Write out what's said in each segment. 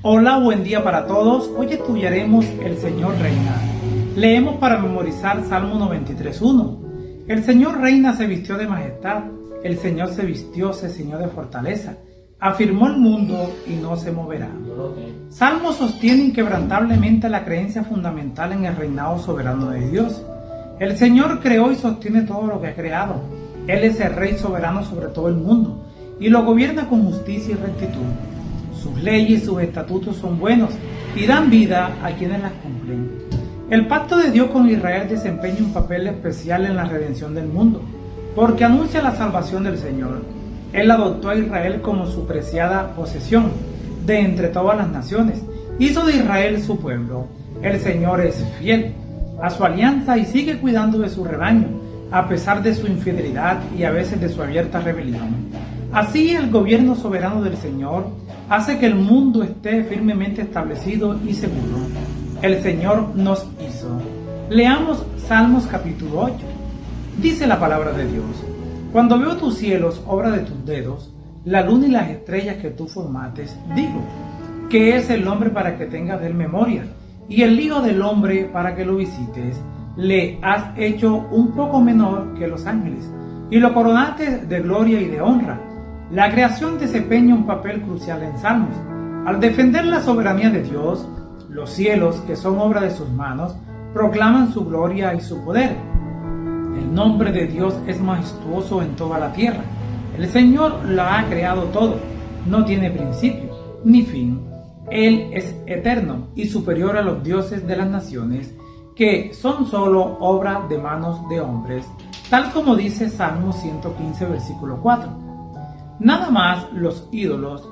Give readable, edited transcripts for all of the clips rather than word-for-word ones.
Hola, buen día para todos. Hoy estudiaremos El Señor Reina. Leemos para memorizar Salmo 93:1. El Señor reina, se vistió de majestad. El Señor se vistió, se ciñó de fortaleza. Afirmó el mundo y no se moverá. Salmo sostiene inquebrantablemente la creencia fundamental en el reinado soberano de Dios. El Señor creó y sostiene todo lo que ha creado. Él es el Rey soberano sobre todo el mundo y lo gobierna con justicia y rectitud. Sus leyes y sus estatutos son buenos y dan vida a quienes las cumplen. El pacto de Dios con Israel desempeña un papel especial en la redención del mundo, porque anuncia la salvación del Señor. Él adoptó a Israel como su preciada posesión de entre todas las naciones. Hizo de Israel su pueblo. El Señor es fiel a su alianza y sigue cuidando de su rebaño, a pesar de su infidelidad y a veces de su abierta rebelión. Así, el gobierno soberano del Señor hace que el mundo esté firmemente establecido y seguro. El Señor nos hizo. Leamos Salmos capítulo 8. Dice la palabra de Dios: Cuando veo tus cielos, obra de tus dedos, la luna y las estrellas que tú formates, digo, ¿qué es el hombre para que tengas de él memoria? Y el hijo del hombre para que lo visites. Le has hecho un poco menor que los ángeles, y lo coronaste de gloria y de honra. La creación desempeña un papel crucial en Salmos. Al defender la soberanía de Dios, los cielos, que son obra de sus manos, proclaman su gloria y su poder. El nombre de Dios es majestuoso en toda la tierra. El Señor la ha creado todo. No tiene principio ni fin. Él es eterno y superior a los dioses de las naciones, que son solo obra de manos de hombres, tal como dice Salmo 115, versículo 4. Nada más los ídolos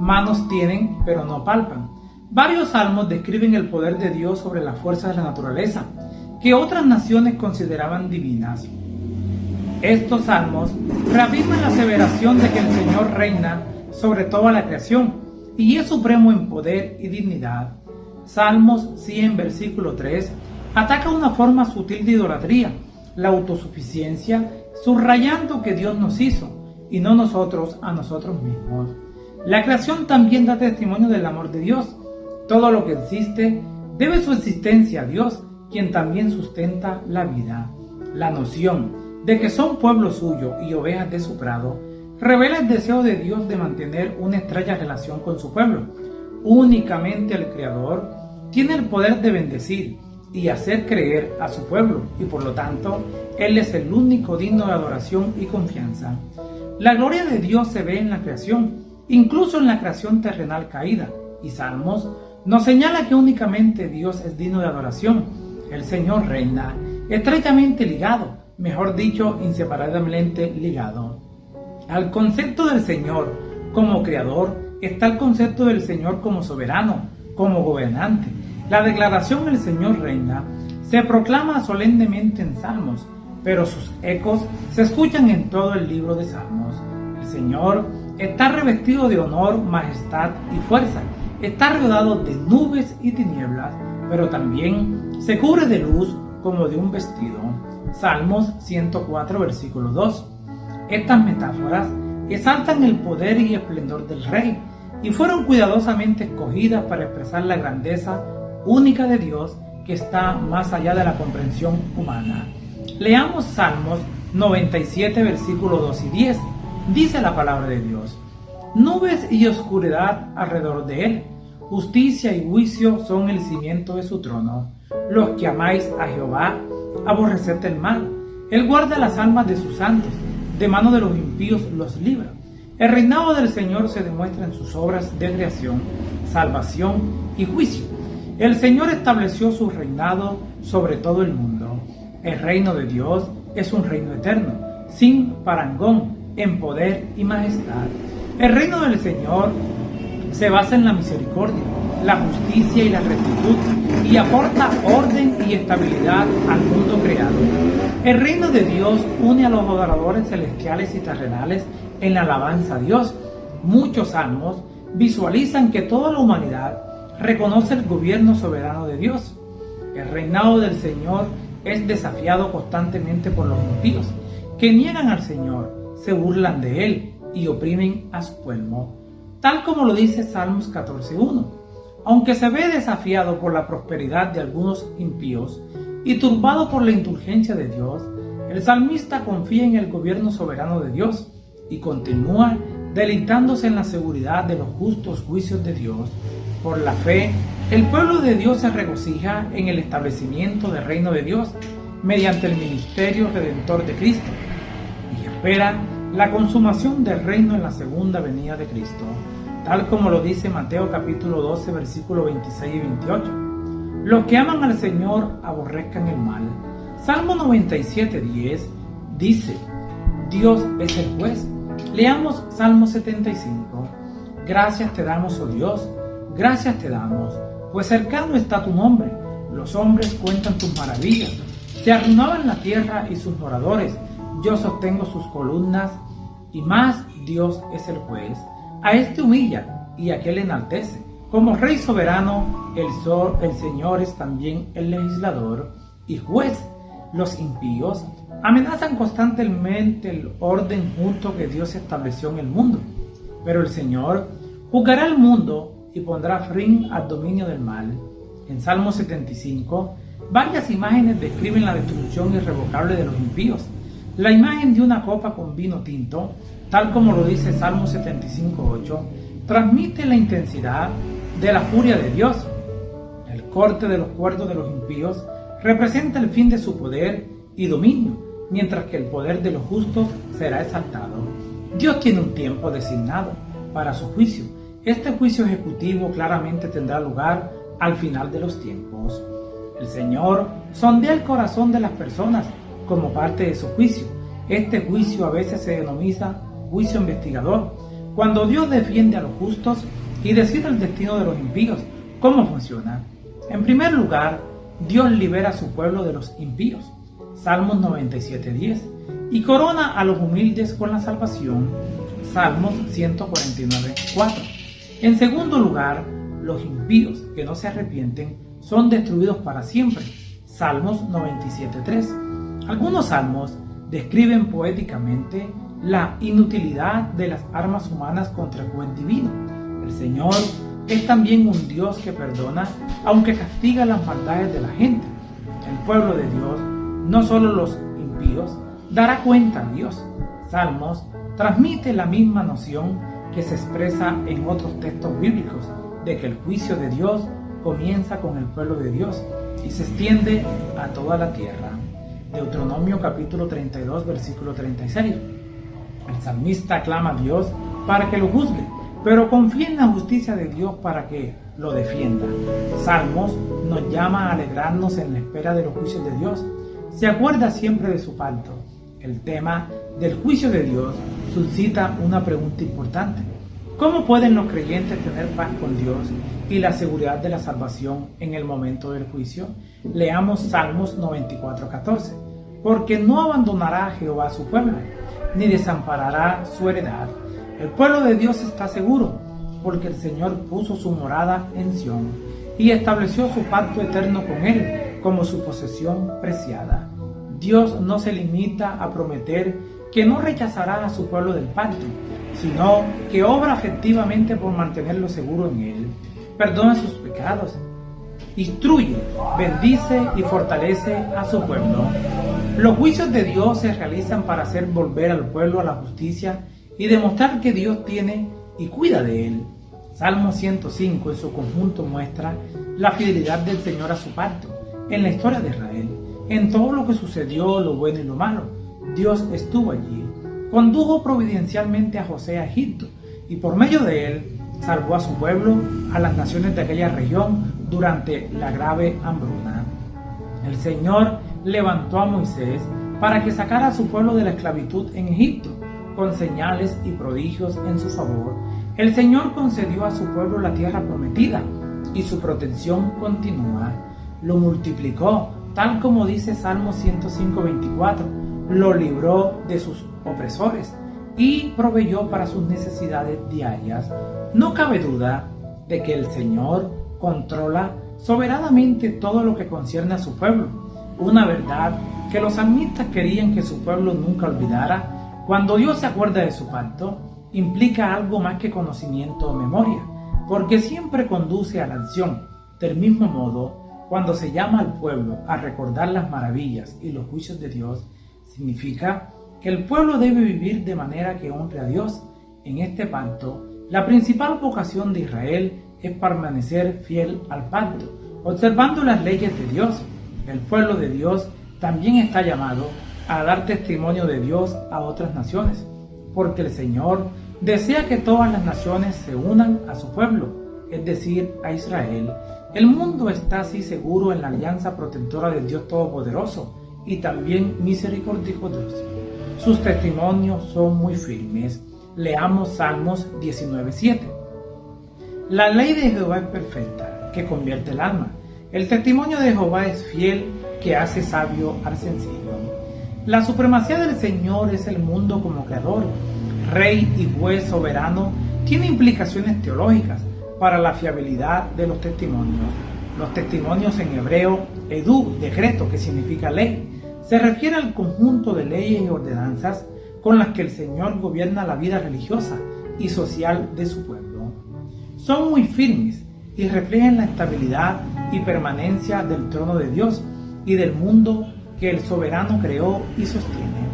manos tienen, pero no palpan. Varios salmos describen el poder de Dios sobre las fuerzas de la naturaleza, que otras naciones consideraban divinas. Estos salmos reafirman la aseveración de que el Señor reina sobre toda la creación y es supremo en poder y dignidad. Salmos 100, versículo 3, ataca una forma sutil de idolatría, la autosuficiencia, subrayando que Dios nos hizo y no nosotros a nosotros mismos. La creación también da testimonio del amor de Dios. Todo lo que existe debe su existencia a Dios, quien también sustenta la vida. La noción de que son pueblo suyo y ovejas de su prado revela el deseo de Dios de mantener una estrecha relación con su pueblo. Únicamente el Creador tiene el poder de bendecir y hacer creer a su pueblo, y por lo tanto, Él es el único digno de adoración y confianza. La gloria de Dios se ve en la creación, incluso en la creación terrenal caída, y Salmos nos señala que únicamente Dios es digno de adoración. El Señor reina, estrechamente ligado, mejor dicho, inseparablemente ligado. Al concepto del Señor como creador está el concepto del Señor como soberano, como gobernante. La declaración "el Señor reina" se proclama solemnemente en Salmos, pero sus ecos se escuchan en todo el libro de Salmos. El Señor está revestido de honor, majestad y fuerza. Está rodeado de nubes y tinieblas, pero también se cubre de luz como de un vestido. Salmos 104, versículo 2. Estas metáforas exaltan el poder y esplendor del Rey y fueron cuidadosamente escogidas para expresar la grandeza única de Dios, que está más allá de la comprensión humana. Leamos Salmos 97, versículos 2 y 10. Dice la palabra de Dios: Nubes y oscuridad alrededor de él, justicia y juicio son el cimiento de su trono. Los que amáis a Jehová, aborreced el mal. Él guarda las almas de sus santos, de mano de los impíos los libra. El reinado del Señor se demuestra en sus obras de creación, salvación y juicio. El Señor estableció su reinado sobre todo el mundo. El reino de Dios es un reino eterno, sin parangón, en poder y majestad. El reino del Señor se basa en la misericordia, la justicia y la rectitud, y aporta orden y estabilidad al mundo creado. El reino de Dios une a los adoradores celestiales y terrenales en la alabanza a Dios. Muchos salmos visualizan que toda la humanidad reconoce el gobierno soberano de Dios. El reinado del Señor es desafiado constantemente por los impíos, que niegan al Señor, se burlan de Él y oprimen a su pueblo. Tal como lo dice Salmos 14:1. Aunque se ve desafiado por la prosperidad de algunos impíos y turbado por la indulgencia de Dios, el salmista confía en el gobierno soberano de Dios y continúa deleitándose en la seguridad de los justos juicios de Dios. Por la fe, el pueblo de Dios se regocija en el establecimiento del reino de Dios mediante el ministerio redentor de Cristo y espera la consumación del reino en la segunda venida de Cristo, tal como lo dice Mateo capítulo 12, versículos 26 y 28. Los que aman al Señor aborrezcan el mal. Salmo 97, 10 dice: Dios es el juez. Leamos Salmo 75. Gracias te damos, oh Dios, gracias te damos, pues cercano está tu nombre. Los hombres cuentan tus maravillas. Se arruinaban la tierra y sus moradores. Yo sostengo sus columnas, y más Dios es el juez. A este humilla y a aquel enaltece. Como rey soberano, el Señor es también el legislador y juez. Los impíos amenazan constantemente el orden justo que Dios estableció en el mundo. Pero el Señor juzgará el mundo y pondrá fin al dominio del mal. En Salmo 75, varias imágenes describen la destrucción irrevocable de los impíos. La imagen de una copa con vino tinto, tal como lo dice Salmo 75:8, transmite la intensidad de la furia de Dios. El corte de los cuernos de los impíos representa el fin de su poder y dominio, mientras que el poder de los justos será exaltado. Dios tiene un tiempo designado para su juicio. Este juicio ejecutivo claramente tendrá lugar al final de los tiempos. El Señor sondea el corazón de las personas como parte de su juicio. Este juicio a veces se denomina juicio investigador, cuando Dios defiende a los justos y decide el destino de los impíos. ¿Cómo funciona? En primer lugar, Dios libera a su pueblo de los impíos, Salmos 97:10, y corona a los humildes con la salvación, Salmos 149:4. En segundo lugar, los impíos que no se arrepienten son destruidos para siempre, Salmos 97:3. Algunos salmos describen poéticamente la inutilidad de las armas humanas contra el juez divino. El Señor es también un Dios que perdona, aunque castiga las maldades de la gente. El pueblo de Dios, no solo los impíos, dará cuenta a Dios. Salmos transmite la misma noción que se expresa en otros textos bíblicos, de que el juicio de Dios comienza con el pueblo de Dios y se extiende a toda la tierra. Deuteronomio capítulo 32, versículo 36. El salmista clama a Dios para que lo juzgue, pero confía en la justicia de Dios para que lo defienda. Salmos nos llama a alegrarnos en la espera de los juicios de Dios. Se acuerda siempre de su pacto. El tema del juicio de Dios suscita una pregunta importante. ¿Cómo pueden los creyentes tener paz con Dios y la seguridad de la salvación en el momento del juicio? Leamos Salmos 94:14. Porque no abandonará a Jehová a su pueblo, ni desamparará su heredad. El pueblo de Dios está seguro, porque el Señor puso su morada en Sión y estableció su pacto eterno con él como su posesión preciada. Dios no se limita a prometer que no rechazará a su pueblo del pacto, sino que obra efectivamente por mantenerlo seguro en él. Perdona sus pecados, instruye, bendice y fortalece a su pueblo. Los juicios de Dios se realizan para hacer volver al pueblo a la justicia y demostrar que Dios tiene y cuida de él. Salmo 105 en su conjunto muestra la fidelidad del Señor a su pacto en la historia de Israel. En todo lo que sucedió, lo bueno y lo malo, Dios estuvo allí. Condujo providencialmente a José a Egipto y por medio de él salvó a su pueblo, a las naciones de aquella región durante la grave hambruna. El Señor levantó a Moisés para que sacara a su pueblo de la esclavitud en Egipto, con señales y prodigios en su favor. El Señor concedió a su pueblo la tierra prometida y su protección continúa. Lo multiplicó, tal como dice Salmo 105:24. Lo libró de sus opresores y proveyó para sus necesidades diarias. No cabe duda de que el Señor controla soberanamente todo lo que concierne a su pueblo, una verdad que los salmistas querían que su pueblo nunca olvidara. Cuando Dios se acuerda de su pacto, implica algo más que conocimiento o memoria. porque siempre conduce a la acción. Del mismo modo, cuando se llama al pueblo a recordar las maravillas y los juicios de Dios, significa que el pueblo debe vivir de manera que honre a Dios. En este pacto, la principal vocación de Israel es permanecer fiel al pacto, observando las leyes de Dios. El pueblo de Dios también está llamado a dar testimonio de Dios a otras naciones, porque el Señor desea que todas las naciones se unan a su pueblo, es decir, a Israel. El mundo está así seguro en la alianza protectora del Dios Todopoderoso y también misericordioso. Sus testimonios son muy firmes. Leamos Salmos 19:7. La ley de Jehová es perfecta, que convierte el alma. El testimonio de Jehová es fiel, que hace sabio al sencillo. La supremacía del Señor es el mundo como creador, rey y juez soberano. Tiene implicaciones teológicas para la fiabilidad de los testimonios. Los testimonios en hebreo, edú, decreto, que significa ley, se refiere al conjunto de leyes y ordenanzas con las que el Señor gobierna la vida religiosa y social de su pueblo. Son muy firmes y reflejan la estabilidad y permanencia del trono de Dios y del mundo que el soberano creó y sostiene.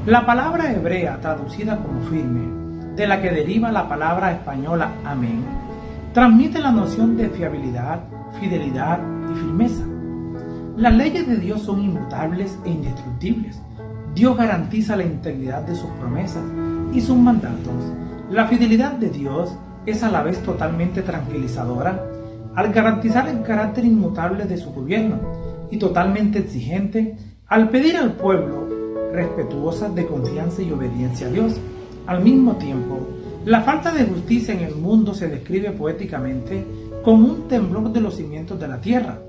La palabra hebrea traducida como firme, de la que deriva la palabra española amén, transmite la noción de fiabilidad, fidelidad y firmeza. Las leyes de Dios son inmutables e indestructibles. Dios garantiza la integridad de sus promesas y sus mandatos. La fidelidad de Dios es a la vez totalmente tranquilizadora al garantizar el carácter inmutable de su gobierno y totalmente exigente al pedir al pueblo respetuosa de confianza y obediencia a Dios. Al mismo tiempo, la falta de justicia en el mundo se describe poéticamente como un temblor de los cimientos de la tierra.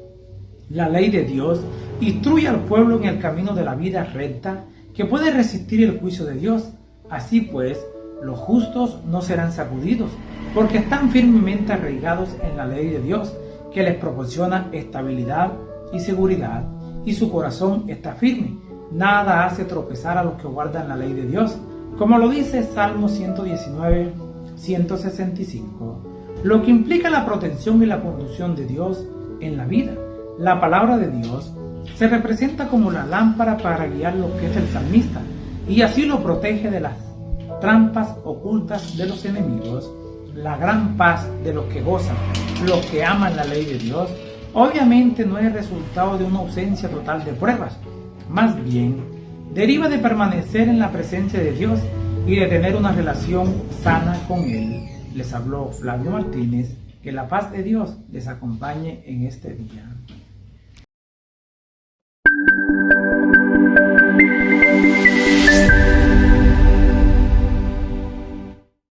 La ley de Dios instruye al pueblo en el camino de la vida recta que puede resistir el juicio de Dios. Así pues, los justos no serán sacudidos, porque están firmemente arraigados en la ley de Dios, que les proporciona estabilidad y seguridad, y su corazón está firme. Nada hace tropezar a los que guardan la ley de Dios, como lo dice Salmo 119, 165, lo que implica la protección y la conducción de Dios en la vida. La palabra de Dios se representa como la lámpara para guiar lo que es el salmista, y así lo protege de las trampas ocultas de los enemigos. La gran paz de los que gozan, los que aman la ley de Dios, obviamente no es resultado de una ausencia total de pruebas, más bien deriva de permanecer en la presencia de Dios y de tener una relación sana con Él. Les habló Flavio Martínez. Que la paz de Dios les acompañe en este día.